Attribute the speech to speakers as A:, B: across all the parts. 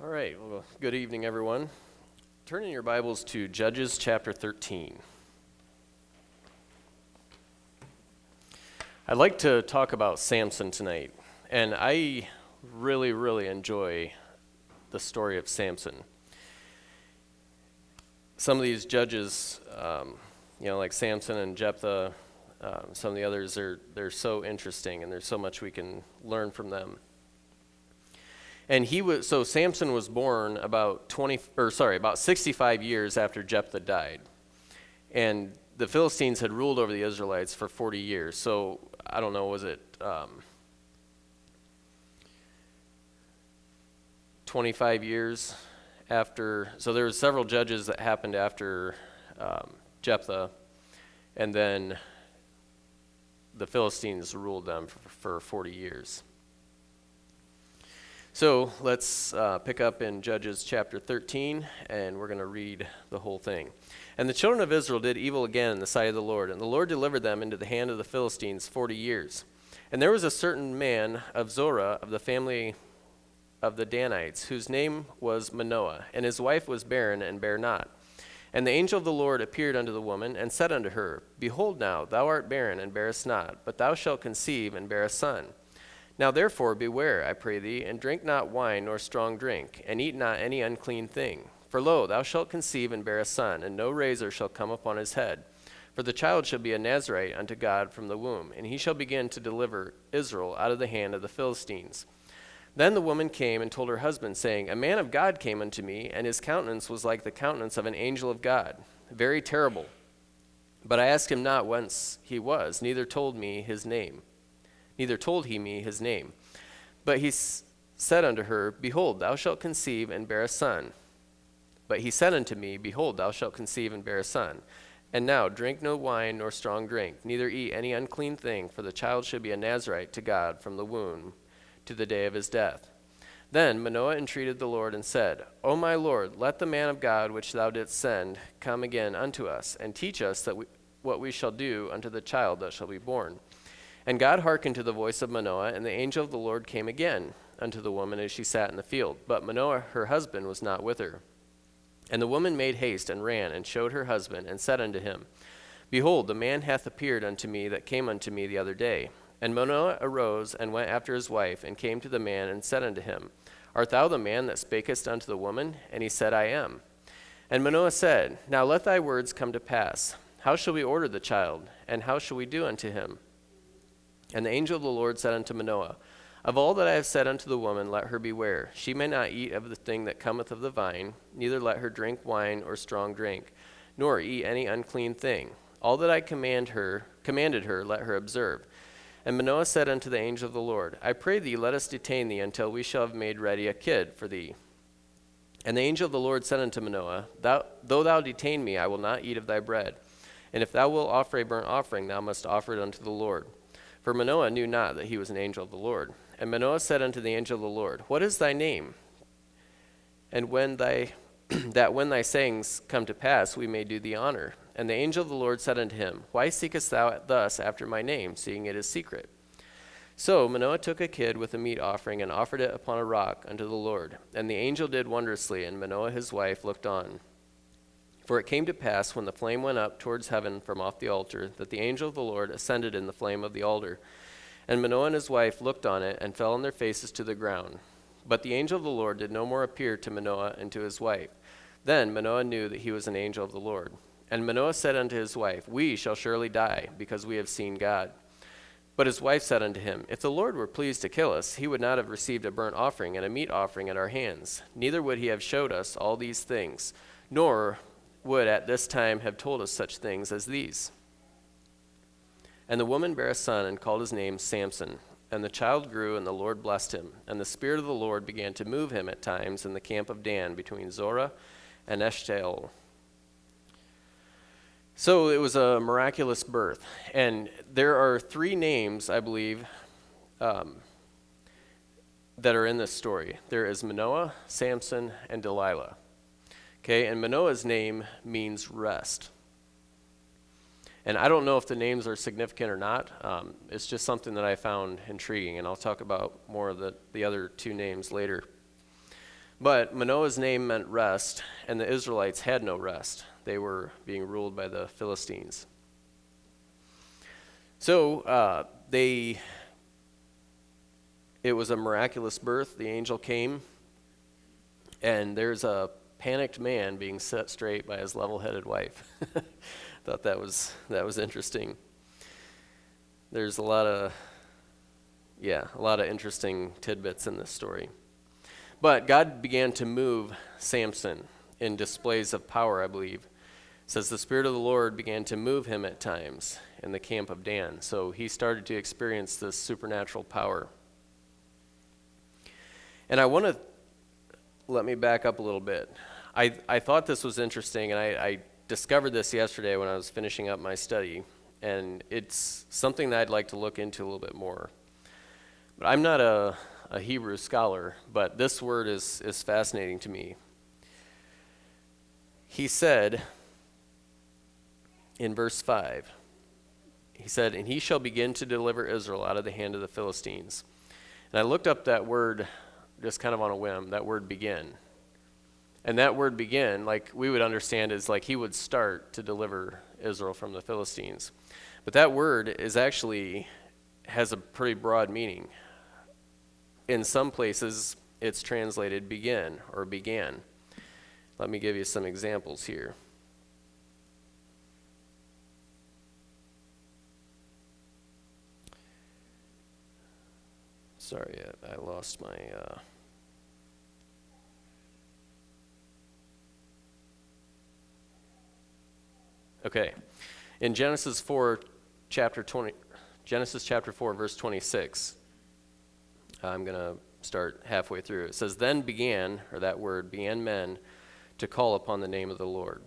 A: All right, well, good evening, everyone. Turn in your Bibles to Judges chapter 13. I'd like to talk about Samson tonight, and I really enjoy the story of Samson. Some of these judges, like Samson and Jephthah, some of the others, they're so interesting, and there's so much we can learn from them. And Samson was born about 65 years after Jephthah died. And the Philistines had ruled over the Israelites for 40 years. So, I don't know, was it 25 years after? So there were several judges that happened after Jephthah. And then the Philistines ruled them for 40 years. So let's pick up in Judges chapter 13, and we're going to read the whole thing. And the children of Israel did evil again in the sight of the Lord, and the Lord delivered them into the hand of the Philistines 40 years. And there was a certain man of Zorah of the family of the Danites, whose name was Manoah, and his wife was barren and bare not. And the angel of the Lord appeared unto the woman, and said unto her, Behold now, thou art barren and bearest not, but thou shalt conceive and bear a son. Now therefore beware, I pray thee, and drink not wine nor strong drink, and eat not any unclean thing. For lo, thou shalt conceive and bear a son, and no razor shall come upon his head. For the child shall be a Nazarite unto God from the womb, and he shall begin to deliver Israel out of the hand of the Philistines. Then the woman came and told her husband, saying, A man of God came unto me, and his countenance was like the countenance of an angel of God, very terrible. But I asked him not whence he was, neither told he me his name. But he said unto her, Behold, thou shalt conceive and bear a son. But he said unto me, Behold, thou shalt conceive and bear a son. And now drink no wine nor strong drink, neither eat any unclean thing, for the child should be a Nazarite to God from the womb to the day of his death. Then Manoah entreated the Lord and said, O my Lord, let the man of God which thou didst send come again unto us, and teach us what we shall do unto the child that shall be born. And God hearkened to the voice of Manoah, and the angel of the Lord came again unto the woman as she sat in the field. But Manoah, her husband, was not with her. And the woman made haste and ran, and showed her husband, and said unto him, Behold, the man hath appeared unto me that came unto me the other day. And Manoah arose, and went after his wife, and came to the man, and said unto him, Art thou the man that spakest unto the woman? And he said, I am. And Manoah said, Now let thy words come to pass. How shall we order the child? And how shall we do unto him? And the angel of the Lord said unto Manoah, Of all that I have said unto the woman, let her beware. She may not eat of the thing that cometh of the vine, neither let her drink wine or strong drink, nor eat any unclean thing. All that I commanded her, let her observe. And Manoah said unto the angel of the Lord, I pray thee, let us detain thee until we shall have made ready a kid for thee. And the angel of the Lord said unto Manoah, Though thou detain me, I will not eat of thy bread. And if thou wilt offer a burnt offering, thou must offer it unto the Lord. For Manoah knew not that he was an angel of the Lord. And Manoah said unto the angel of the Lord, What is thy name? And when thy sayings come to pass, we may do thee honor. And the angel of the Lord said unto him, Why seekest thou thus after my name, seeing it is secret? So Manoah took a kid with a meat offering, and offered it upon a rock unto the Lord. And the angel did wondrously, and Manoah his wife looked on. For it came to pass, when the flame went up towards heaven from off the altar, that the angel of the Lord ascended in the flame of the altar. And Manoah and his wife looked on it, and fell on their faces to the ground. But the angel of the Lord did no more appear to Manoah and to his wife. Then Manoah knew that he was an angel of the Lord. And Manoah said unto his wife, We shall surely die, because we have seen God. But his wife said unto him, If the Lord were pleased to kill us, he would not have received a burnt offering and a meat offering at our hands. Neither would he have showed us all these things, nor would at this time have told us such things as these. And the woman bare a son, and called his name Samson. And the child grew, and the Lord blessed him. And the Spirit of the Lord began to move him at times in the camp of Dan, between Zorah and Eshtaol. So it was a miraculous birth. And there are three names, I believe, that are in this story. There is Manoah, Samson, and Delilah. Okay, and Manoah's name means rest. And I don't know if the names are significant or not. It's just something that I found intriguing, and I'll talk about more of the other two names later. But Manoah's name meant rest, and the Israelites had no rest. They were being ruled by the Philistines. So it was a miraculous birth. The angel came, and there's a panicked man being set straight by his level-headed wife. Thought that was interesting. There's a lot of interesting tidbits in this story. But God began to move Samson in displays of power, I believe. It says the Spirit of the Lord began to move him at times in the camp of Dan. So he started to experience this supernatural power. And let me back up a little bit. I thought this was interesting, and I discovered this yesterday when I was finishing up my study. And it's something that I'd like to look into a little bit more. But I'm not a Hebrew scholar, but this word is fascinating to me. He said in verse 5, he said, "And he shall begin to deliver Israel out of the hand of the Philistines." And I looked up that word just kind of on a whim, that word begin. And that word begin, like we would understand, is like he would start to deliver Israel from the Philistines. But that word has a pretty broad meaning. In some places, it's translated begin or began. Let me give you some examples here. Sorry, I lost my... Okay. In Genesis chapter 4, verse 26, I'm going to start halfway through. It says, "Then began," or that word, "began men to call upon the name of the Lord."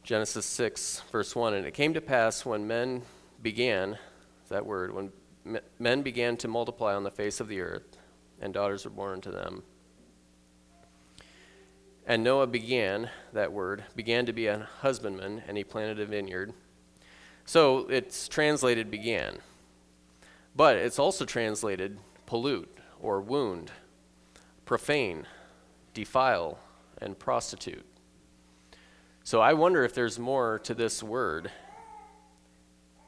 A: Genesis 6, verse 1, "And it came to pass when men began," that word, "when men began to multiply on the face of the earth, and daughters were born unto them. And Noah began," that word, "began to be a husbandman, and he planted a vineyard." So it's translated began. But it's also translated pollute or wound, profane, defile, and prostitute. So I wonder if there's more to this word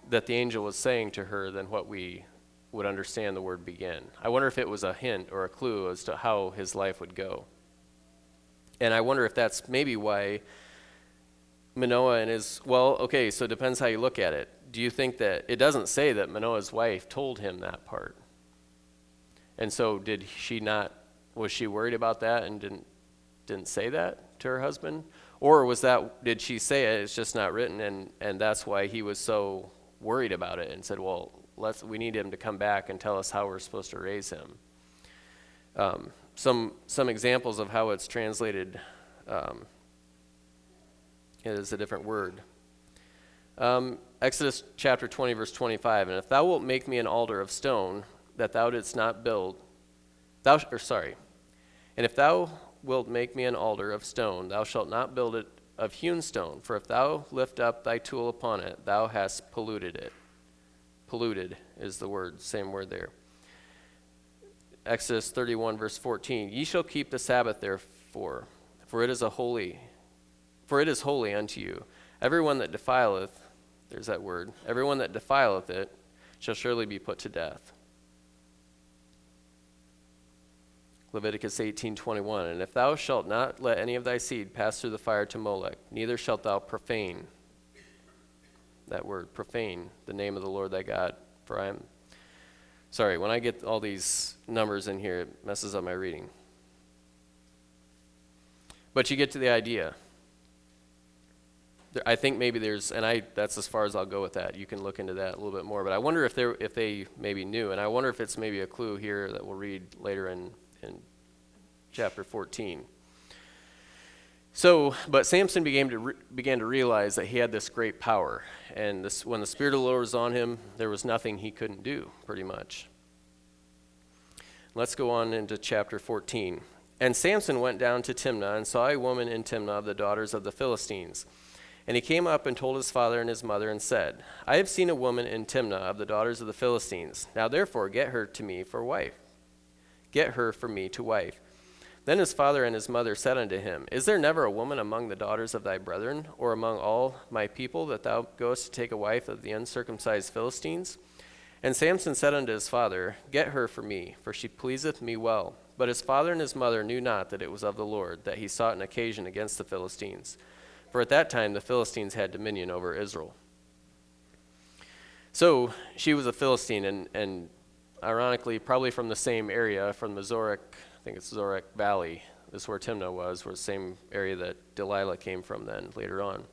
A: that the angel was saying to her than what we would understand the word begin. I wonder if it was a hint or a clue as to how his life would go. And I wonder if that's maybe why Manoah and so it depends how you look at it. Do you think that, it doesn't say that Manoah's wife told him that part. And so was she worried about that and didn't say that to her husband? Or did she say it, it's just not written, and that's why he was so worried about it and said, well, we need him to come back and tell us how we're supposed to raise him. Some examples of how it's translated, it is a different word. Exodus chapter 20, verse 25, "And if thou wilt make me an altar of stone that thou didst not build, and if thou wilt make me an altar of stone, thou shalt not build it of hewn stone, for if thou lift up thy tool upon it, thou hast polluted it." Polluted is the word, same word there. Exodus 31, verse 14, "Ye shall keep the Sabbath therefore, for it is holy unto you. Everyone that defileth," there's that word, "everyone that defileth it shall surely be put to death." Leviticus 18:21, "And if thou shalt not let any of thy seed pass through the fire to Molech, neither shalt thou profane," that word, profane, "the name of the Lord thy God, for I am..." Sorry, when I get all these numbers in here, it messes up my reading. But you get to the idea. I think maybe that's as far as I'll go with that. You can look into that a little bit more. But I wonder if they maybe knew, and I wonder if it's maybe a clue here that we'll read later in chapter 14. But Samson began to realize that he had this great power, and when the Spirit of the Lord was on him, there was nothing he couldn't do, pretty much. Let's go on into chapter 14. "And Samson went down to Timnah and saw a woman in Timnah of the daughters of the Philistines. And he came up and told his father and his mother and said, I have seen a woman in Timnah of the daughters of the Philistines. Now therefore get her to me for wife. get her for me to wife. Then his father and his mother said unto him, Is there never a woman among the daughters of thy brethren, or among all my people, that thou goest to take a wife of the uncircumcised Philistines? And Samson said unto his father, Get her for me, for she pleaseth me well. But his father and his mother knew not that it was of the Lord, that he sought an occasion against the Philistines. For at that time the Philistines had dominion over Israel. So she was a Philistine, and ironically, probably from the same area, from the Zorek, I think it's Zorek Valley. This is where Timnah was the same area that Delilah came from then, later on.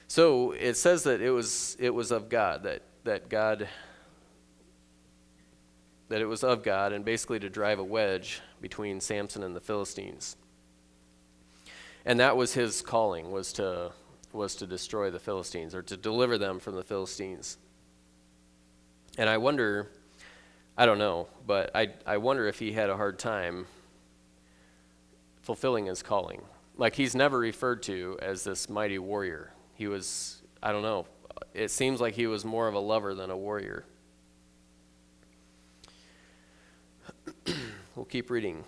A: So it says that it was of God, that it was of God, and basically to drive a wedge between Samson and the Philistines. And that was his calling, was to destroy the Philistines, or to deliver them from the Philistines. And I wonder, I don't know, but I wonder if he had a hard time fulfilling his calling. Like, he's never referred to as this mighty warrior. He was, I don't know, it seems like he was more of a lover than a warrior. We'll keep reading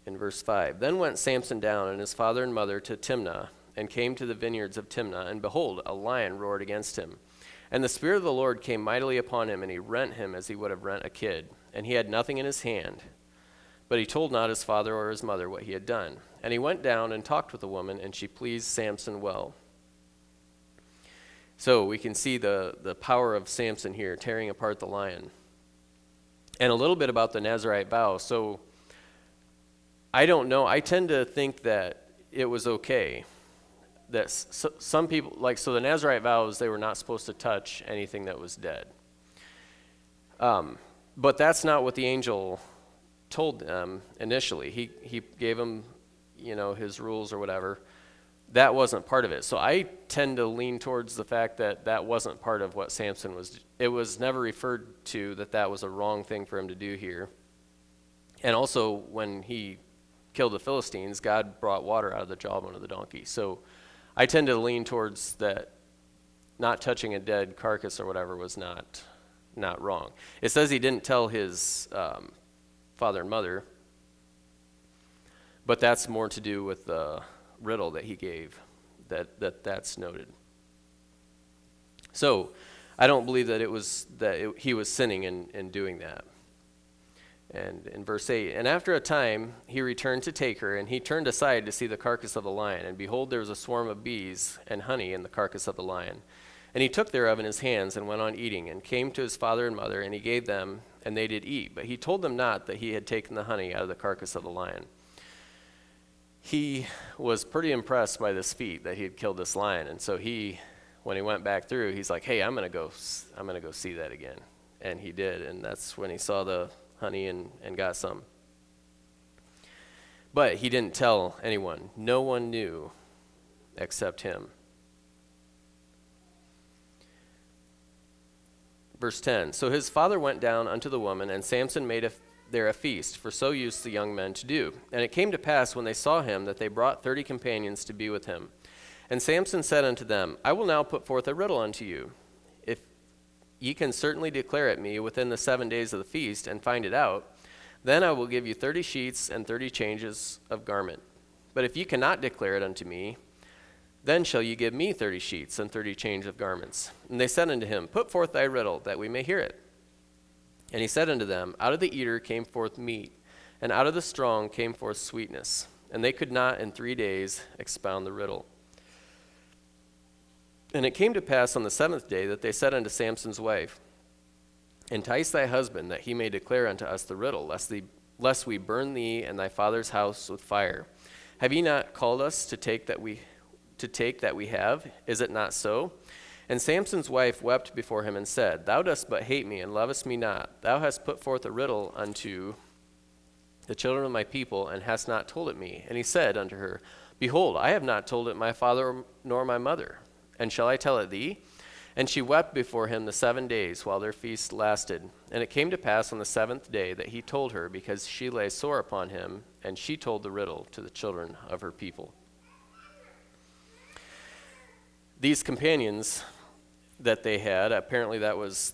A: in verse 5. Then went Samson down and his father and mother to Timnah, and came to the vineyards of Timnah, and behold, a lion roared against him. And the Spirit of the Lord came mightily upon him, and he rent him as he would have rent a kid. And he had nothing in his hand. But he told not his father or his mother what he had done. And he went down and talked with the woman, and she pleased Samson well. So we can see the power of Samson here, tearing apart the lion. And a little bit about the Nazirite vow. So I don't know. I tend to think that it was okay. That some people, so the Nazirite vows, they were not supposed to touch anything that was dead. But that's not what the angel told them initially. He gave them, his rules or whatever. That wasn't part of it. So I tend to lean towards the fact that that wasn't part of what Samson was. It was never referred to that was a wrong thing for him to do here. And also, when he killed the Philistines, God brought water out of the jawbone of the donkey. So I tend to lean towards that not touching a dead carcass or whatever was not wrong. It says he didn't tell his father and mother, but that's more to do with the riddle that he gave, that's noted. So I don't believe that he was sinning in doing that. And in verse 8, and after a time he returned to take her, and he turned aside to see the carcass of the lion, and behold, there was a swarm of bees and honey in the carcass of the lion. And he took thereof in his hands, and went on eating, and came to his father and mother, and he gave them, and they did eat. But he told them not that he had taken the honey out of the carcass of the lion. He was pretty impressed by this feat, that he had killed this lion, and so when he went back through, he's like, hey, I'm gonna go see that again. And he did, and that's when he saw the honey and got some. But he didn't tell anyone. No one knew except him. Verse 10, so his father went down unto the woman, and Samson made there a feast, for so used the young men to do. And it came to pass, when they saw him, that they brought 30 companions to be with him. And Samson said unto them, I will now put forth a riddle unto you. If ye can certainly declare it me within the 7 days of the feast, and find it out, then I will give you 30 sheets and 30 changes of garment. But if ye cannot declare it unto me, then shall ye give me 30 sheets and 30 changes of garments. And they said unto him, Put forth thy riddle, that we may hear it. And he said unto them, Out of the eater came forth meat, and out of the strong came forth sweetness. And they could not in 3 days expound the riddle. And it came to pass on the 7th day that they said unto Samson's wife, Entice thy husband, that he may declare unto us the riddle, lest we burn thee and thy father's house with fire. Have ye not called us to take that we have? Is it not so? And Samson's wife wept before him and said, Thou dost but hate me and lovest me not. Thou hast put forth a riddle unto the children of my people, and hast not told it me. And he said unto her, Behold, I have not told it my father nor my mother. And shall I tell it thee? And she wept before him the 7 days while their feast lasted. And it came to pass on the 7th day that he told her, because she lay sore upon him, and she told the riddle to the children of her people. These companions that they had, apparently that was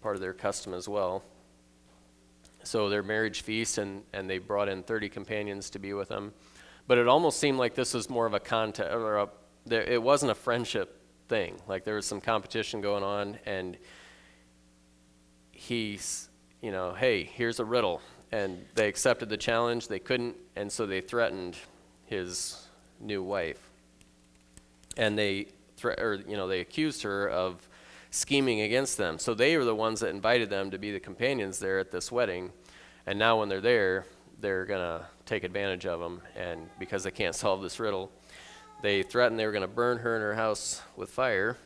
A: part of their custom as well. So their marriage feast, and they brought in 30 companions to be with them. But it almost seemed like this was more of a contest, or it wasn't a friendship thing. Like there was some competition going on, and he's, hey, here's a riddle. And they accepted the challenge. They couldn't, and so they threatened his new wife. And they accused her of scheming against them. So they were the ones that invited them to be the companions there at this wedding. And now when they're there, they're going to take advantage of them. And because they can't solve this riddle, they threatened they were going to burn her and her house with fire.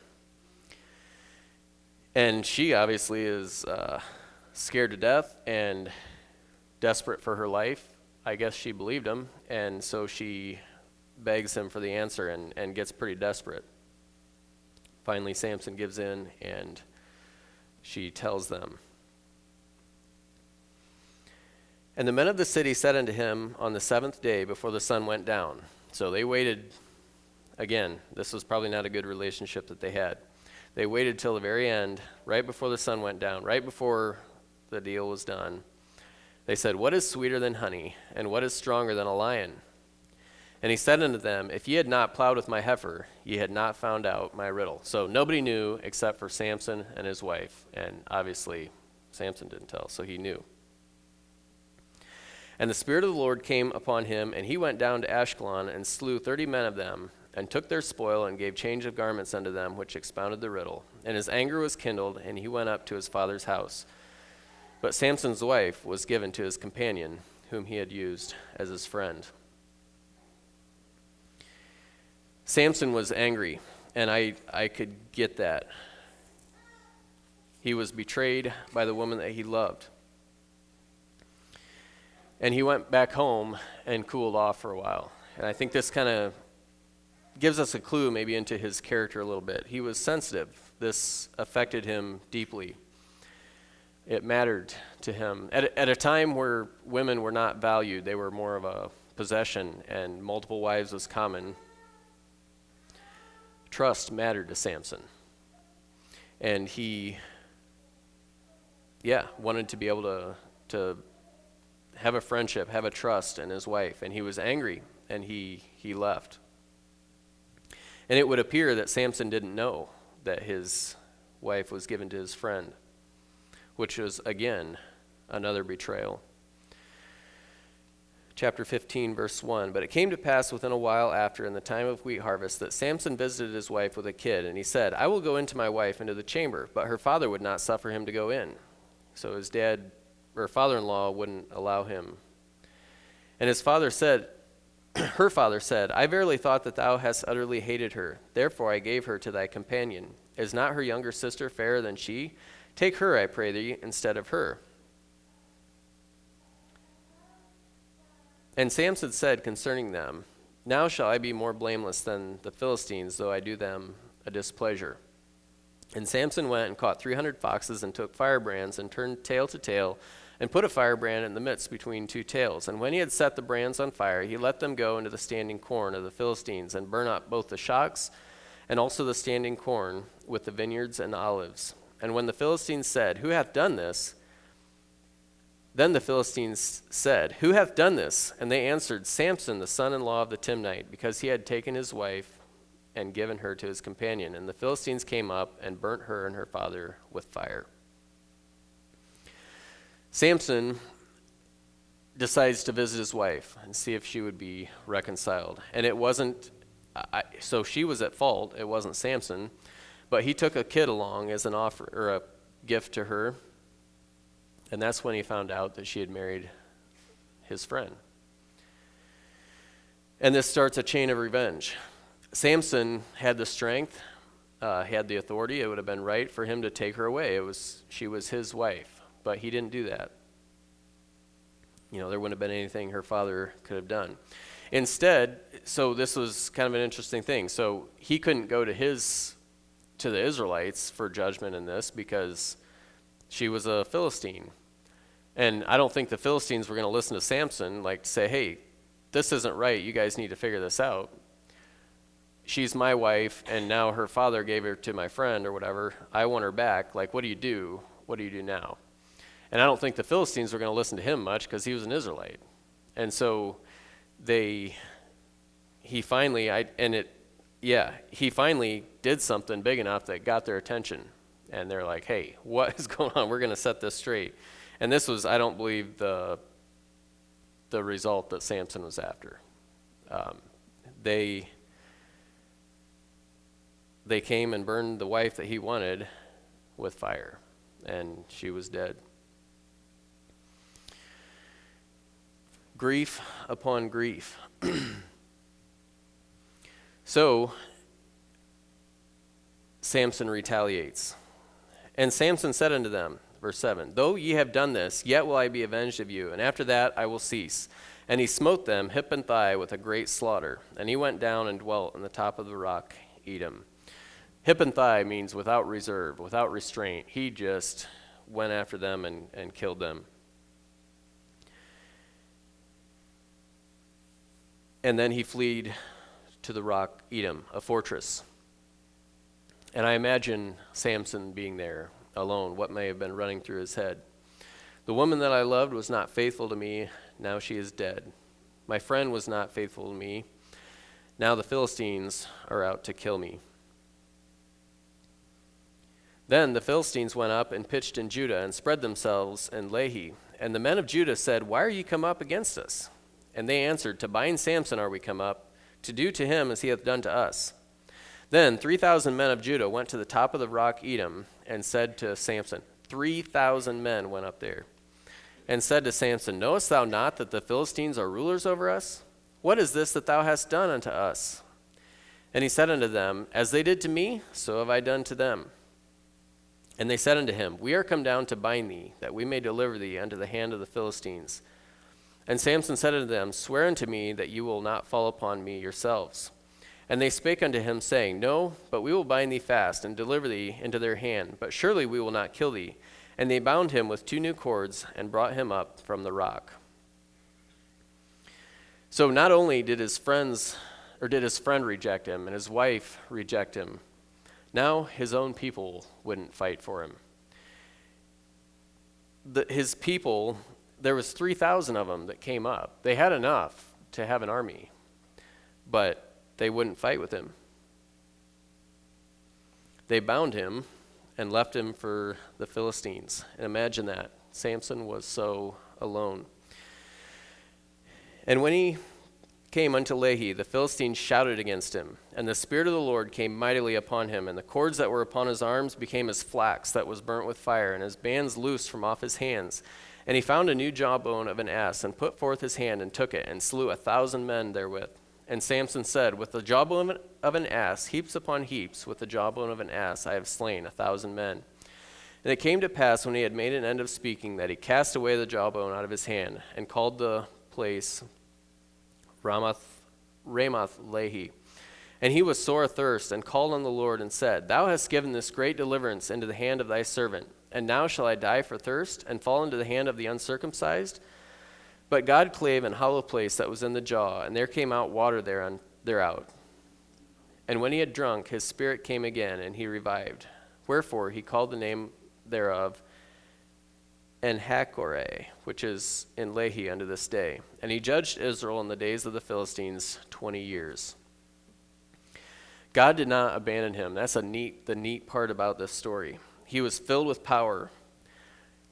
A: And she obviously is scared to death and desperate for her life. I guess she believed him, and so she begs him for the answer and gets pretty desperate. Finally, Samson gives in, and she tells them. And the men of the city said unto him on the 7th day before the sun went down. So they waited. Again, this was probably not a good relationship that they had. They waited till the very end, right before the sun went down, right before the deal was done. They said, what is sweeter than honey, and what is stronger than a lion? And he said unto them, if ye had not plowed with my heifer, ye had not found out my riddle. So nobody knew except for Samson and his wife. And obviously, Samson didn't tell, so he knew. And the Spirit of the Lord came upon him, and he went down to Ashkelon and slew 30 men of them, and took their spoil, and gave change of garments unto them, which expounded the riddle. And his anger was kindled, and he went up to his father's house. But Samson's wife was given to his companion, whom he had used as his friend. Samson was angry, and I could get that. He was betrayed by the woman that he loved. And he went back home and cooled off for a while. And I think this kind of gives us a clue maybe into his character a little bit. He was sensitive. This affected him deeply. It mattered to him. At a time where women were not valued, they were more of a possession, and multiple wives was common. Trust mattered to Samson. And he, wanted to be able to have a friendship, have a trust in his wife. And he was angry, and he left. And it would appear that Samson didn't know that his wife was given to his friend, which was, again, another betrayal. Chapter 15, verse 1. But it came to pass within a while after, in the time of wheat harvest, that Samson visited his wife with a kid. And he said, I will go into my wife into the chamber. But her father would not suffer him to go in. So his father-in-law wouldn't allow him. And his father said, her father said, I verily thought that thou hast utterly hated her. Therefore I gave her to thy companion. Is not her younger sister fairer than she? Take her, I pray thee, instead of her. And Samson said concerning them, Now shall I be more blameless than the Philistines, though I do them a displeasure. And Samson went and caught 300 foxes, and took firebrands, and turned tail to tail, and put a firebrand in the midst between two tails. And when he had set the brands on fire, he let them go into the standing corn of the Philistines, and burn up both the shocks and also the standing corn with the vineyards and olives. And when the Philistines said, Who hath done this? Then the Philistines said, Who hath done this? And they answered, Samson, the son-in-law of the Timnite, because he had taken his wife and given her to his companion. And the Philistines came up and burnt her and her father with fire. Samson decides to visit his wife and see if she would be reconciled. And it wasn't, so she was at fault. It wasn't Samson. But he took a kid along as an offer or a gift to her, and that's when he found out that she had married his friend. And this starts a chain of revenge. Samson had the strength, he had the authority. It would have been right for him to take her away. She was his wife, but he didn't do that. There wouldn't have been anything her father could have done. Instead, so this was kind of an interesting thing. So he couldn't go to the Israelites for judgment in this because she was a Philistine. And I don't think the Philistines were going to listen to Samson, like say, hey, this isn't right. You guys need to figure this out. She's my wife, and now her father gave her to my friend or whatever. I want her back. Like, what do you do? What do you do now? And I don't think the Philistines were going to listen to him much because he was an Israelite. And so he finally did something big enough that got their attention. And they're like, hey, what is going on? We're going to set this straight. And this was, I don't believe, the result that Samson was after. They came and burned the wife that he wanted with fire, and she was dead. Grief upon grief. So Samson retaliates. And Samson said unto them, verse 7, though ye have done this, yet will I be avenged of you, and after that I will cease. And he smote them hip and thigh with a great slaughter. And he went down and dwelt on the top of the rock, Edom. Hip and thigh means without reserve, without restraint. He just went after them and killed them. And then he fled to the rock Edom, a fortress. And I imagine Samson being there alone, what may have been running through his head. The woman that I loved was not faithful to me, now she is dead. My friend was not faithful to me, now the Philistines are out to kill me. Then the Philistines went up and pitched in Judah and spread themselves in Lehi. And the men of Judah said, why are ye come up against us? And they answered, to bind Samson are we come up, to do to him as he hath done to us. Then 3,000 men of Judah went to the top of the rock Edom and said to Samson, 3,000 men went up there and said to Samson, knowest thou not that the Philistines are rulers over us? What is this that thou hast done unto us? And he said unto them, as they did to me, so have I done to them. And they said unto him, we are come down to bind thee, that we may deliver thee unto the hand of the Philistines. And Samson said unto them, swear unto me that you will not fall upon me yourselves. And they spake unto him, saying, no, but we will bind thee fast, and deliver thee into their hand, but surely we will not kill thee. And they bound him with 2 new cords, and brought him up from the rock. So not only did his friend reject him, and his wife reject him, now his own people wouldn't fight for him. His people, there was 3,000 of them that came up. They had enough to have an army, but they wouldn't fight with him. They bound him and left him for the Philistines. And imagine that. Samson was so alone. And when he came unto Lehi, the Philistines shouted against him, and the Spirit of the Lord came mightily upon him, and the cords that were upon his arms became as flax that was burnt with fire, and his bands loosed from off his hands. And he found a new jawbone of an ass, and put forth his hand, and took it, and slew 1,000 men therewith. And Samson said, with the jawbone of an ass, heaps upon heaps, with the jawbone of an ass, I have slain 1,000 men. And it came to pass, when he had made an end of speaking, that he cast away the jawbone out of his hand, and called the place Ramoth Lehi. And he was sore athirst, and called on the Lord, and said, thou hast given this great deliverance into the hand of thy servant, and now shall I die for thirst, and fall into the hand of the uncircumcised? But God clave an hollow place that was in the jaw, and there came out water thereout. And when he had drunk, his spirit came again, and he revived. Wherefore he called the name thereof Enhakkore, which is in Lehi unto this day. And he judged Israel in the days of the Philistines 20 years. God did not abandon him. That's the neat part about this story. He was filled with power.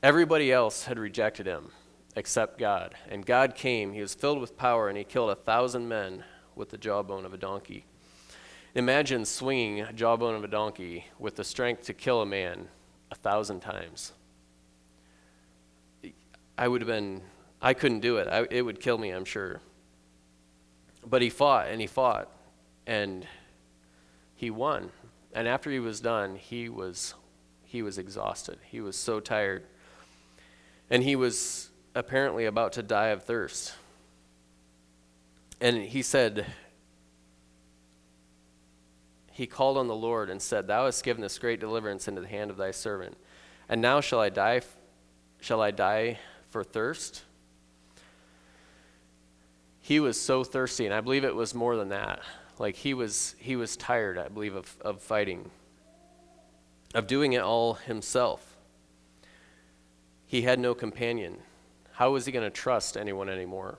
A: Everybody else had rejected him except God. And God came, he was filled with power, and he killed 1,000 men with the jawbone of a donkey. Imagine swinging a jawbone of a donkey with the strength to kill a man 1,000 times. I couldn't do it. It would kill me, I'm sure. But he fought, and he won. And after he was done, he was exhausted. He was so tired. And he was apparently about to die of thirst. And he said, he called on the Lord and said, thou hast given this great deliverance into the hand of thy servant. And now shall I die for thirst? He was so thirsty, and I believe it was more than that. Like he was tired, I believe, of fighting, of doing it all himself. He had no companion. How was he going to trust anyone anymore?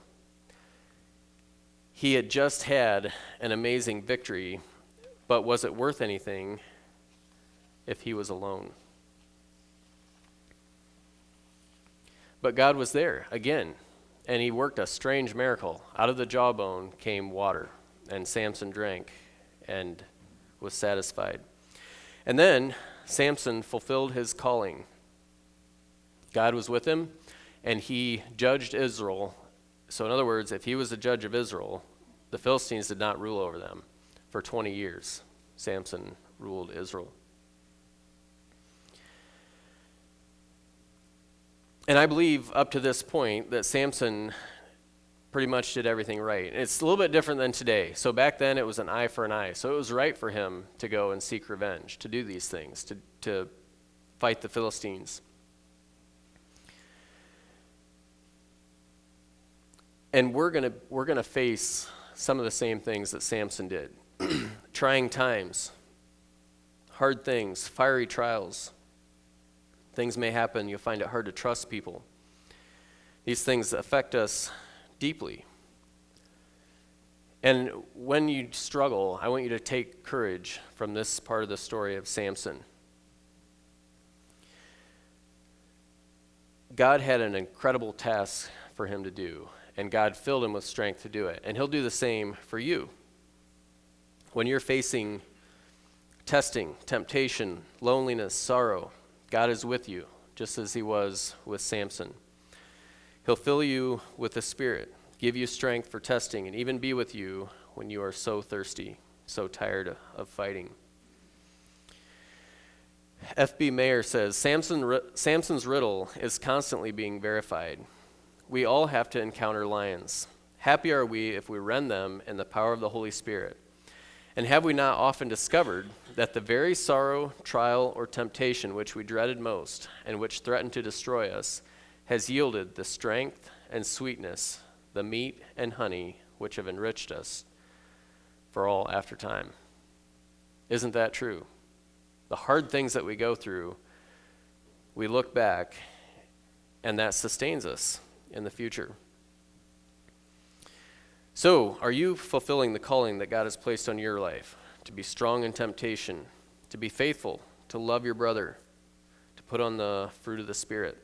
A: He had just had an amazing victory, but was it worth anything if he was alone? But God was there again, and he worked a strange miracle. Out of the jawbone came water, and Samson drank and was satisfied. And then Samson fulfilled his calling. God was with him, and he judged Israel. So in other words, if he was the judge of Israel, the Philistines did not rule over them. For 20 years, Samson ruled Israel. And I believe up to this point that Samson pretty much did everything right. It's a little bit different than today. So back then it was an eye for an eye. So it was right for him to go and seek revenge, to do these things, to fight the Philistines. And we're gonna face some of the same things that Samson did. Trying times, hard things, fiery trials. Things may happen, you'll find it hard to trust people. These things affect us deeply. And when you struggle, I want you to take courage from this part of the story of Samson. God had an incredible task for him to do, and God filled him with strength to do it. And he'll do the same for you. When you're facing testing, temptation, loneliness, sorrow, God is with you, just as he was with Samson. He'll fill you with the Spirit, give you strength for testing, and even be with you when you are so thirsty, so tired of fighting. F.B. Mayer says, Samson's riddle is constantly being verified. We all have to encounter lions. Happy are we if we rend them in the power of the Holy Spirit. And have we not often discovered that the very sorrow, trial, or temptation which we dreaded most and which threatened to destroy us has yielded the strength and sweetness, the meat and honey which have enriched us for all after time? Isn't that true? The hard things that we go through, we look back, and that sustains us in the future. So, are you fulfilling the calling that God has placed on your life? To be strong in temptation, to be faithful, to love your brother, to put on the fruit of the Spirit.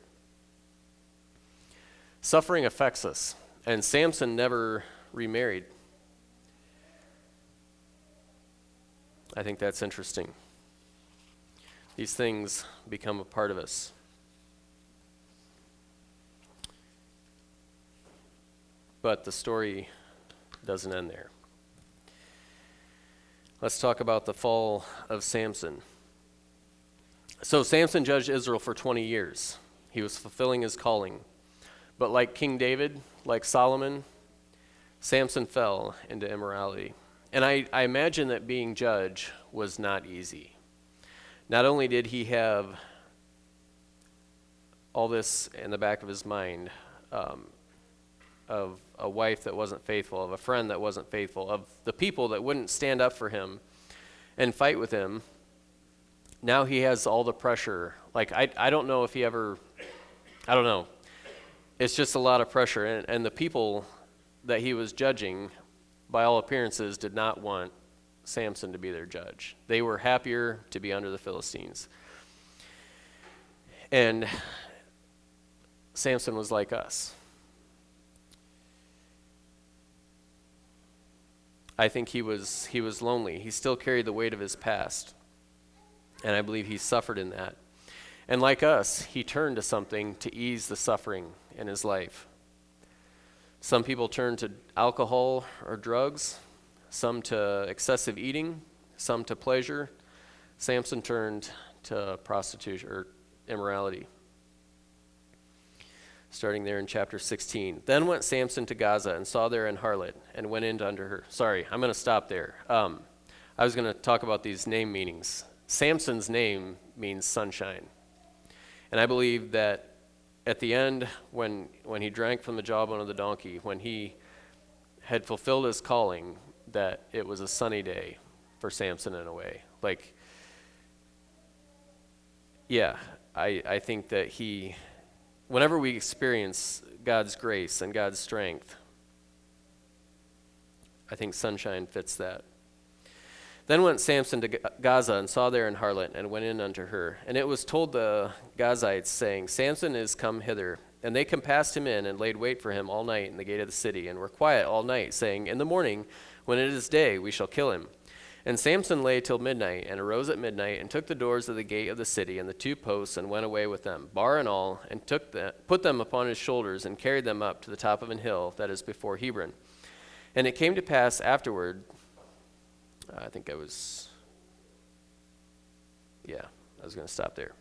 A: Suffering affects us, and Samson never remarried. I think that's interesting. These things become a part of us. But the story doesn't end there. Let's talk about the fall of Samson. So Samson judged Israel for 20 years. He was fulfilling his calling. But like King David, like Solomon, Samson fell into immorality. And I imagine that being judge was not easy. Not only did he have all this in the back of his mind, of a wife that wasn't faithful, of a friend that wasn't faithful, of the people that wouldn't stand up for him and fight with him. Now he has all the pressure. Like, I don't know if he ever, I don't know. It's just a lot of pressure. And the people that he was judging, by all appearances, did not want Samson to be their judge. They were happier to be under the Philistines. And Samson was like us. I think he was lonely. He still carried the weight of his past. And I believe he suffered in that. And like us, he turned to something to ease the suffering in his life. Some people turn to alcohol or drugs, some to excessive eating, some to pleasure. Samson turned to prostitution or immorality. Starting there in chapter 16. Then went Samson to Gaza and saw there an harlot and went in under her. Sorry, I'm going to stop there. I was going to talk about these name meanings. Samson's name means sunshine. And I believe that at the end, when he drank from the jawbone of the donkey, when he had fulfilled his calling, that it was a sunny day for Samson in a way. Like, yeah, I think that he whenever we experience God's grace and God's strength, I think sunshine fits that. Then went Samson to Gaza and saw there an harlot and went in unto her. And it was told the Gazites, saying, Samson is come hither. And they compassed him in and laid wait for him all night in the gate of the city, and were quiet all night, saying, In the morning, when it is day, we shall kill him. And Samson lay till midnight, and arose at midnight, and took the doors of the gate of the city and the 2 posts, and went away with them, bar and all, and put them upon his shoulders, and carried them up to the top of an hill that is before Hebron. And it came to pass afterward, I was going to stop there.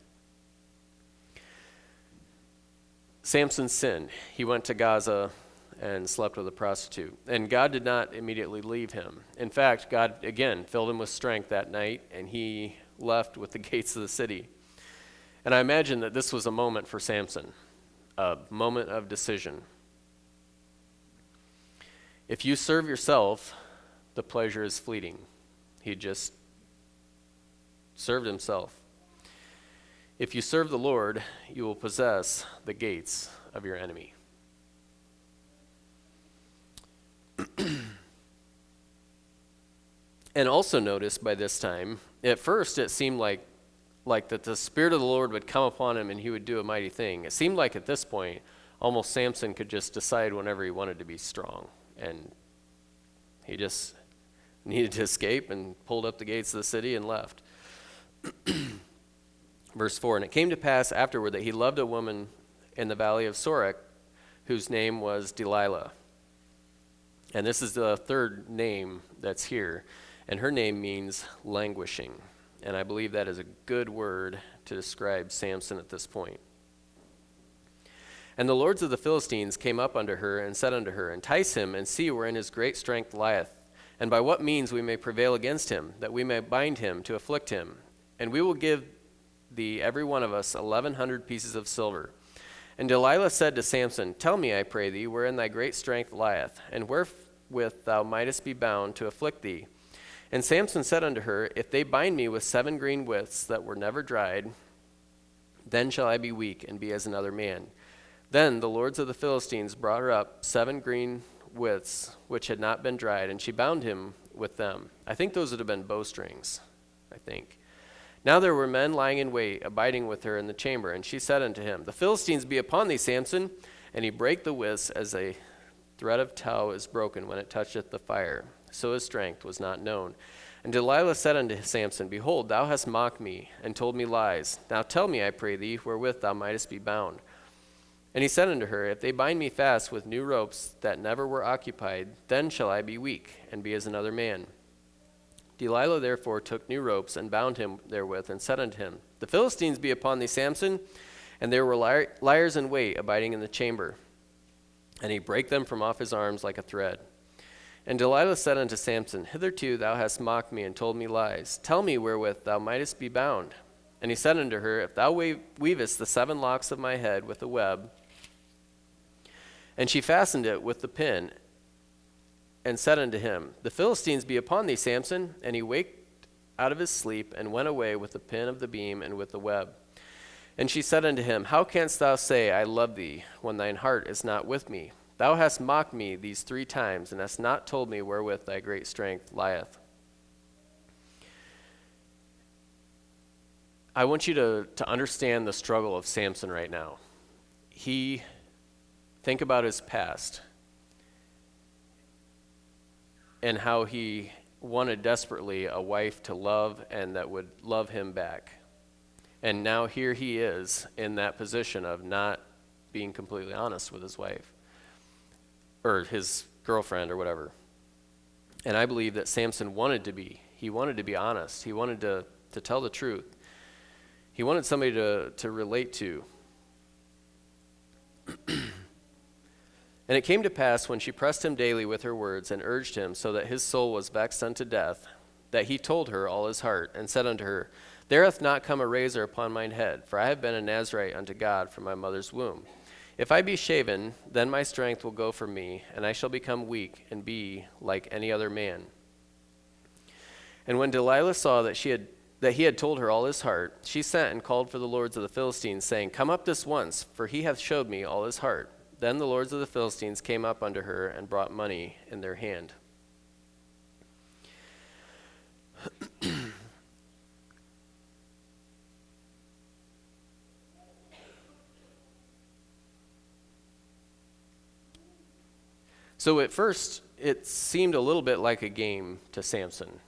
A: Samson sinned. He went to Gaza and slept with a prostitute. And God did not immediately leave him. In fact, God, again, filled him with strength that night, and he left with the gates of the city. And I imagine that this was a moment for Samson, a moment of decision. If you serve yourself, the pleasure is fleeting. He just served himself. If you serve the Lord, you will possess the gates of your enemy. And also notice by this time, at first it seemed like that the Spirit of the Lord would come upon him and he would do a mighty thing. It seemed like at this point, almost Samson could just decide whenever he wanted to be strong. And he just needed to escape and pulled up the gates of the city and left. Verse 4, And it came to pass afterward that he loved a woman in the valley of Sorek, whose name was Delilah. And this is the third name that's here. And her name means languishing. And I believe that is a good word to describe Samson at this point. And the lords of the Philistines came up unto her and said unto her, Entice him, and see wherein his great strength lieth, and by what means we may prevail against him, that we may bind him to afflict him. And we will give thee every one of us 1,100 pieces of silver. And Delilah said to Samson, Tell me, I pray thee, wherein thy great strength lieth, and wherewith thou mightest be bound to afflict thee. And Samson said unto her, If they bind me with 7 green withs that were never dried, then shall I be weak and be as another man. Then the lords of the Philistines brought her up 7 green withs which had not been dried, and she bound him with them. I think those would have been bowstrings, Now there were men lying in wait, abiding with her in the chamber, and she said unto him, The Philistines be upon thee, Samson. And he brake the withs as a thread of tow is broken when it toucheth the fire. So his strength was not known. And Delilah said unto Samson, Behold, thou hast mocked me, and told me lies. Now tell me, I pray thee, wherewith thou mightest be bound. And he said unto her, If they bind me fast with new ropes that never were occupied, then shall I be weak, and be as another man. Delilah therefore took new ropes, and bound him therewith, and said unto him, The Philistines be upon thee, Samson. And there were liars in wait, abiding in the chamber. And he brake them from off his arms like a thread. And Delilah said unto Samson, Hitherto thou hast mocked me, and told me lies. Tell me wherewith thou mightest be bound. And he said unto her, If thou weavest the 7 locks of my head with a web. And she fastened it with the pin, and said unto him, The Philistines be upon thee, Samson. And he waked out of his sleep, and went away with the pin of the beam and with the web. And she said unto him, How canst thou say, I love thee, when thine heart is not with me? Thou hast mocked me these 3 times, and hast not told me wherewith thy great strength lieth. I want you to understand the struggle of Samson right now. Think about his past and how he wanted desperately a wife to love and that would love him back. And now here he is in that position of not being completely honest with his wife or his girlfriend or whatever. And I believe that Samson wanted to be. He wanted to be honest. He wanted to tell the truth. He wanted somebody to relate to. And it came to pass, when she pressed him daily with her words, and urged him, so that his soul was vexed unto death, that he told her all his heart, and said unto her, There hath not come a razor upon mine head, for I have been a Nazarite unto God from my mother's womb. If I be shaven, then my strength will go from me, and I shall become weak, and be like any other man. And when Delilah saw that she had that he had told her all his heart, she sent and called for the lords of the Philistines, saying, Come up this once, for he hath showed me all his heart. Then the lords of the Philistines came up unto her and brought money in their hand. So at first, it seemed a little bit like a game to Samson.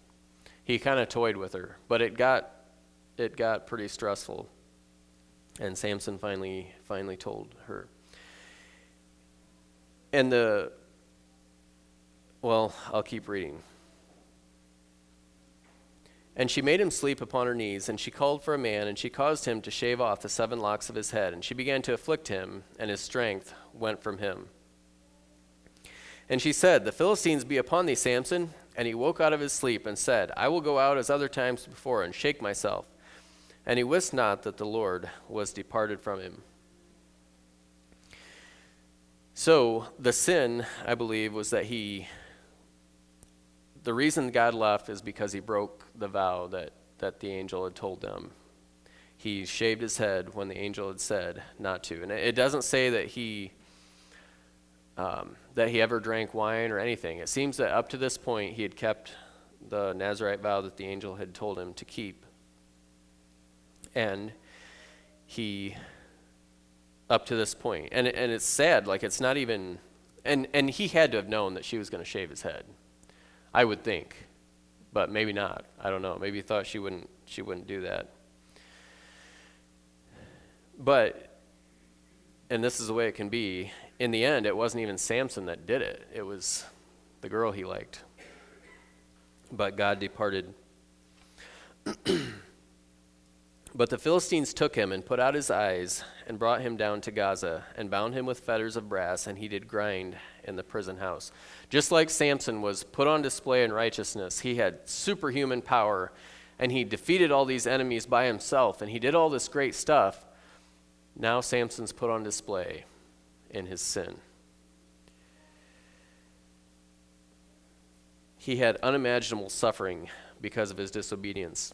A: He kind of toyed with her, but it got pretty stressful. And Samson finally told her. And I'll keep reading. And she made him sleep upon her knees, and she called for a man, and she caused him to shave off the 7 locks of his head. And she began to afflict him, and his strength went from him. And she said, The Philistines be upon thee, Samson. And he woke out of his sleep and said, I will go out as other times before and shake myself. And he wist not that the Lord was departed from him. So the sin, I believe, was that the reason God left is because he broke the vow that the angel had told them. He shaved his head when the angel had said not to. And it doesn't say that he ever drank wine or anything. It seems that up to this point he had kept the Nazirite vow that the angel had told him to keep. And he, up to this point, and it's sad, like it's not even, and he had to have known that she was going to shave his head, I would think, but maybe not. I don't know. Maybe he thought she wouldn't do that. But, and this is the way it can be, in the end, it wasn't even Samson that did it. It was the girl he liked. But God departed. But the Philistines took him and put out his eyes and brought him down to Gaza and bound him with fetters of brass, and he did grind in the prison house. Just like Samson was put on display in righteousness, he had superhuman power, and he defeated all these enemies by himself, and he did all this great stuff. Now Samson's put on display in his sin. He had unimaginable suffering because of his disobedience.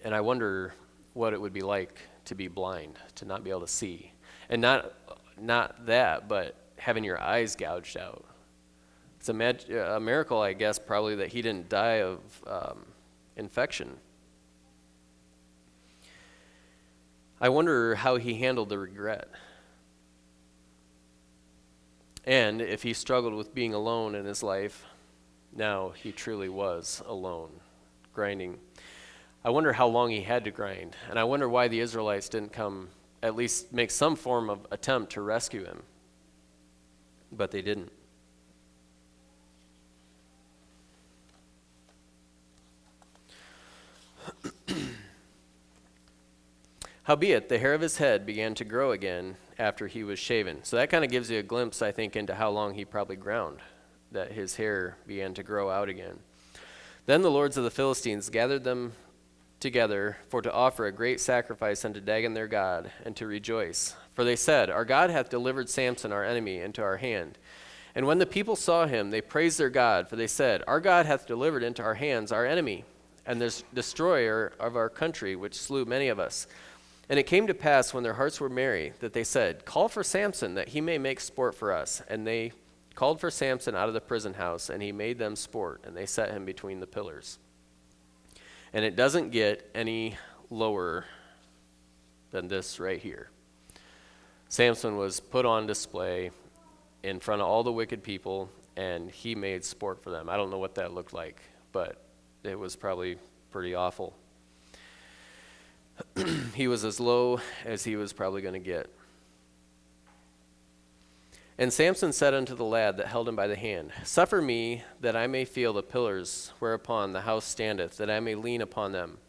A: And I wonder what it would be like to be blind, to not be able to see. And not that, but having your eyes gouged out. It's a miracle, I guess, probably that he didn't die of infection. I wonder how he handled the regret. And if he struggled with being alone in his life, now he truly was alone, grinding. I wonder how long he had to grind, and I wonder why the Israelites didn't come, at least make some form of attempt to rescue him. But they didn't. Howbeit, the hair of his head began to grow again after he was shaven. So that kind of gives you a glimpse, I think, into how long he probably ground, that his hair began to grow out again. Then the lords of the Philistines gathered them together for to offer a great sacrifice unto Dagon their god, and to rejoice. For they said, Our God hath delivered Samson our enemy into our hand. And when the people saw him, they praised their God, for they said, Our God hath delivered into our hands our enemy, and this destroyer of our country, which slew many of us. And it came to pass, when their hearts were merry, that they said, Call for Samson, that he may make sport for us. And they called for Samson out of the prison house, and he made them sport, and they set him between the pillars. And it doesn't get any lower than this right here. Samson was put on display in front of all the wicked people, and he made sport for them. I don't know what that looked like, but it was probably pretty awful. He was as low as he was probably going to get. And Samson said unto the lad that held him by the hand, Suffer me that I may feel the pillars whereupon the house standeth, that I may lean upon them.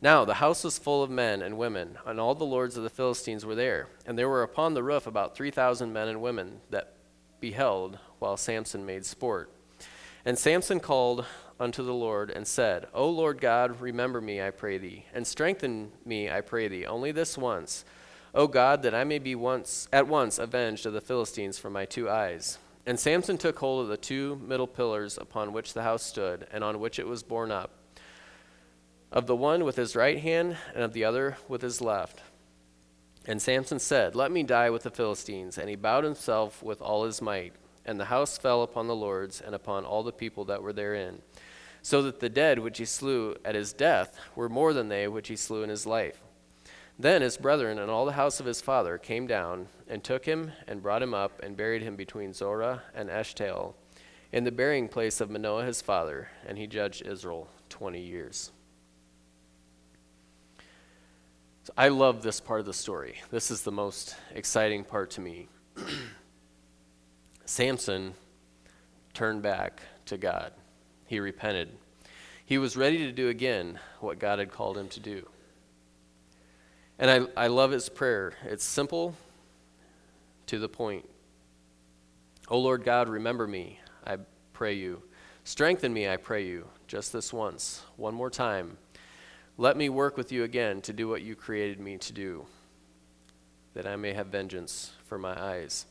A: Now the house was full of men and women, and all the lords of the Philistines were there. And there were upon the roof about 3,000 men and women that beheld while Samson made sport. And Samson called unto the Lord and said, O Lord God, remember me, I pray thee, and strengthen me, I pray thee, only this once. O God, that I may be at once avenged of the Philistines for my 2 eyes. And Samson took hold of the 2 middle pillars upon which the house stood, and on which it was borne up. of the one with his right hand and of the other with his left. And Samson said, Let me die with the Philistines. And he bowed himself with all his might. And the house fell upon the lords and upon all the people that were therein, so that the dead which he slew at his death were more than they which he slew in his life. Then his brethren and all the house of his father came down and took him and brought him up and buried him between Zorah and Eshtaol in the burying place of Manoah his father, and he judged Israel 20 years. So I love this part of the story. This is the most exciting part to me. Samson turned back to God. He repented. He was ready to do again what God had called him to do. And I love his prayer. It's simple, to the point. O Lord God, remember me, I pray you. Strengthen me, I pray you, just this once, one more time. Let me work with you again to do what you created me to do, that I may have vengeance for my eyes.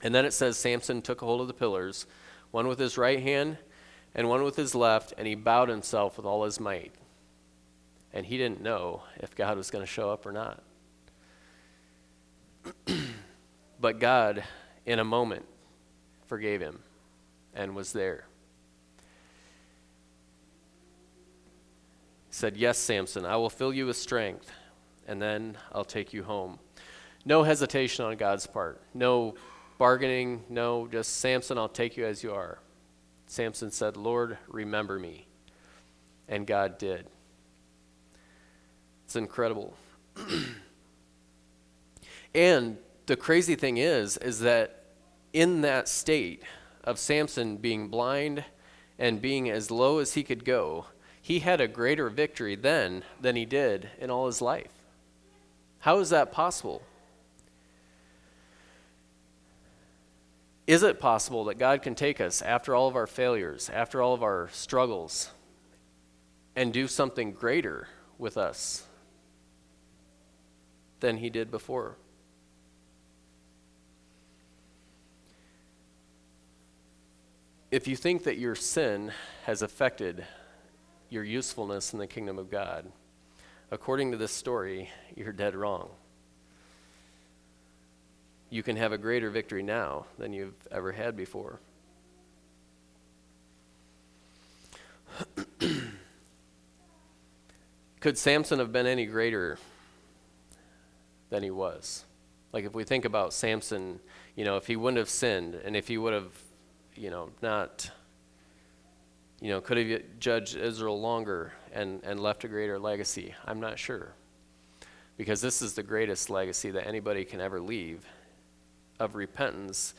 A: And then it says Samson took a hold of the pillars, one with his right hand and one with his left, and he bowed himself with all his might. And he didn't know if God was going to show up or not. But God, in a moment, forgave him and was there. He said, Yes, Samson, I will fill you with strength, and then I'll take you home. No hesitation on God's part. No bargaining, no, just Samson, I'll take you as you are. Samson said, Lord, remember me. And God did. It's incredible. And the crazy thing is that in that state of Samson being blind and being as low as he could go, he had a greater victory then than he did in all his life. How is that possible? Is it possible that God can take us after all of our failures, after all of our struggles, and do something greater with us than he did before? If you think that your sin has affected your usefulness in the kingdom of God, according to this story, you're dead wrong. You can have a greater victory now than you've ever had before. Could Samson have been any greater than he was? Like if we think about Samson, if he wouldn't have sinned and if he would have, not, could have judged Israel longer and left a greater legacy? I'm not sure. Because this is the greatest legacy that anybody can ever leave, of repentance,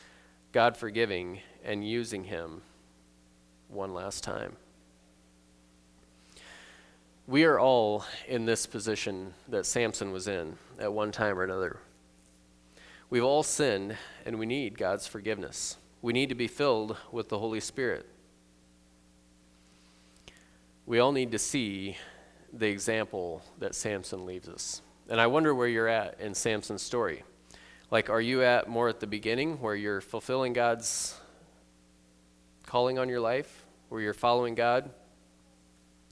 A: God forgiving, and using him one last time. We are all in this position that Samson was in at one time or another. We've all sinned, and we need God's forgiveness. We need to be filled with the Holy Spirit. We all need to see the example that Samson leaves us. And I wonder where you're at in Samson's story. Like, are you more at the beginning where you're fulfilling God's calling on your life, where you're following God,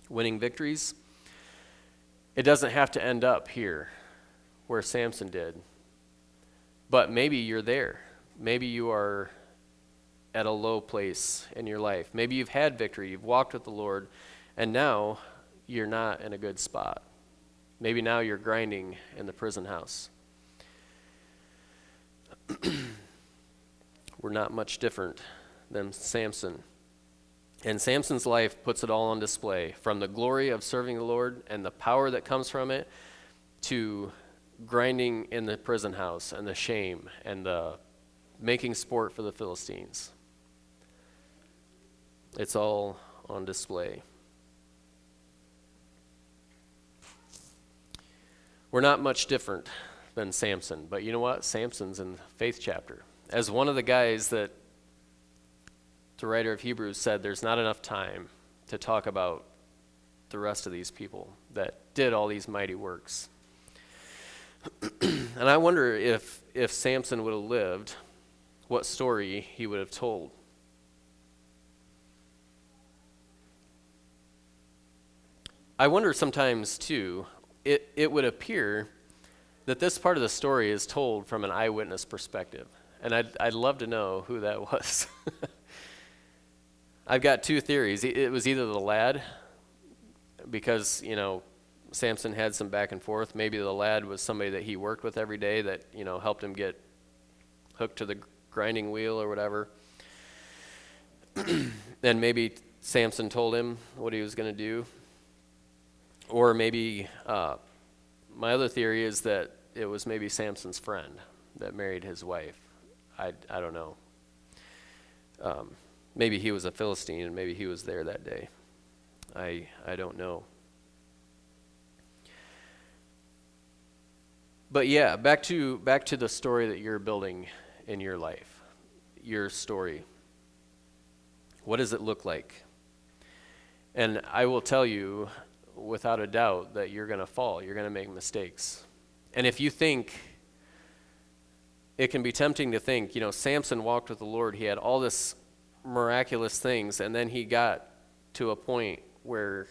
A: winning victories? It doesn't have to end up here where Samson did. But maybe you're there. Maybe you are at a low place in your life. Maybe you've had victory, you've walked with the Lord, and now you're not in a good spot. Maybe now you're grinding in the prison house. We're not much different than Samson. And Samson's life puts it all on display, from the glory of serving the Lord and the power that comes from it to grinding in the prison house and the shame and the making sport for the Philistines. It's all on display. We're not much different than Samson, but you know what? Samson's in the faith chapter. As one of the guys that the writer of Hebrews said, there's not enough time to talk about the rest of these people that did all these mighty works. And I wonder if Samson would have lived, what story he would have told. I wonder sometimes, too, it would appear that this part of the story is told from an eyewitness perspective. And I'd love to know who that was. I've got two theories. It was either the lad, because, Samson had some back and forth. Maybe the lad was somebody that he worked with every day that, helped him get hooked to the grinding wheel or whatever. And maybe Samson told him what he was going to do. Or maybe my other theory is that it was maybe Samson's friend that married his wife. I don't know. Maybe he was a Philistine and maybe he was there that day. I don't know. But yeah, back to the story that you're building in your life. Your story. What does it look like? And I will tell you without a doubt that you're going to fall. You're going to make mistakes. And if you think, it can be tempting to think, Samson walked with the Lord. He had all this miraculous things, and then he got to a point where,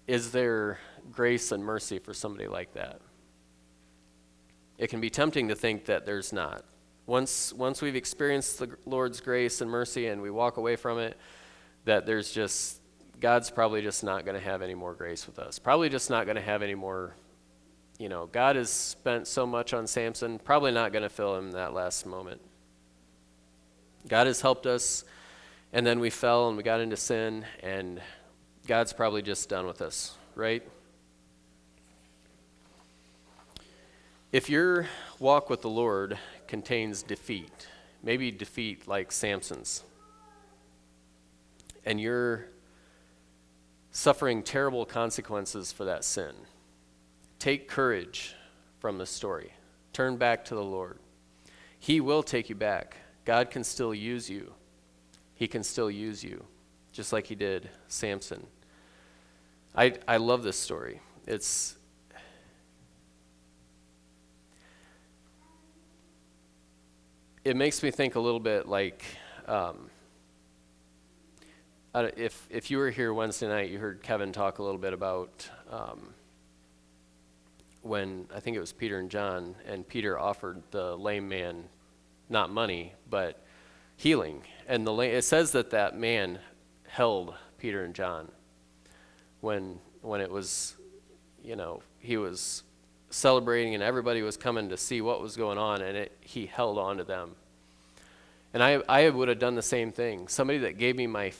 A: is there grace and mercy for somebody like that? It can be tempting to think that there's not. Once we've experienced the Lord's grace and mercy and we walk away from it, that there's just, God's probably just not going to have any more grace with us. Probably just not going to have any more, God has spent so much on Samson, probably not going to fill him that last moment. God has helped us, and then we fell and we got into sin, and God's probably just done with us, right? If your walk with the Lord contains defeat, maybe defeat like Samson's, and you're suffering terrible consequences for that sin, take courage from the story. Turn back to the Lord. He will take you back. God can still use you. He can still use you, just like he did Samson. I love this story. It makes me think a little bit like, if you were here Wednesday night, you heard Kevin talk a little bit about when, I think it was Peter and John, and Peter offered the lame man not money, but healing. And it says that man held Peter and John when it was, he was celebrating and everybody was coming to see what was going on, and he held on to them. And I would have done the same thing. Somebody that gave me my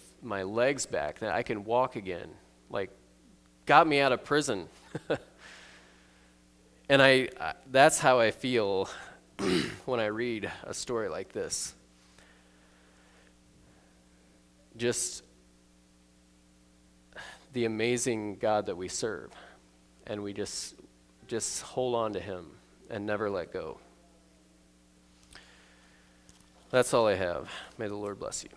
A: legs back, that I can walk again, like got me out of prison. And that's how I feel when I read a story like this. Just the amazing God that we serve. And we just hold on to him and never let go. That's all I have. May the Lord bless you.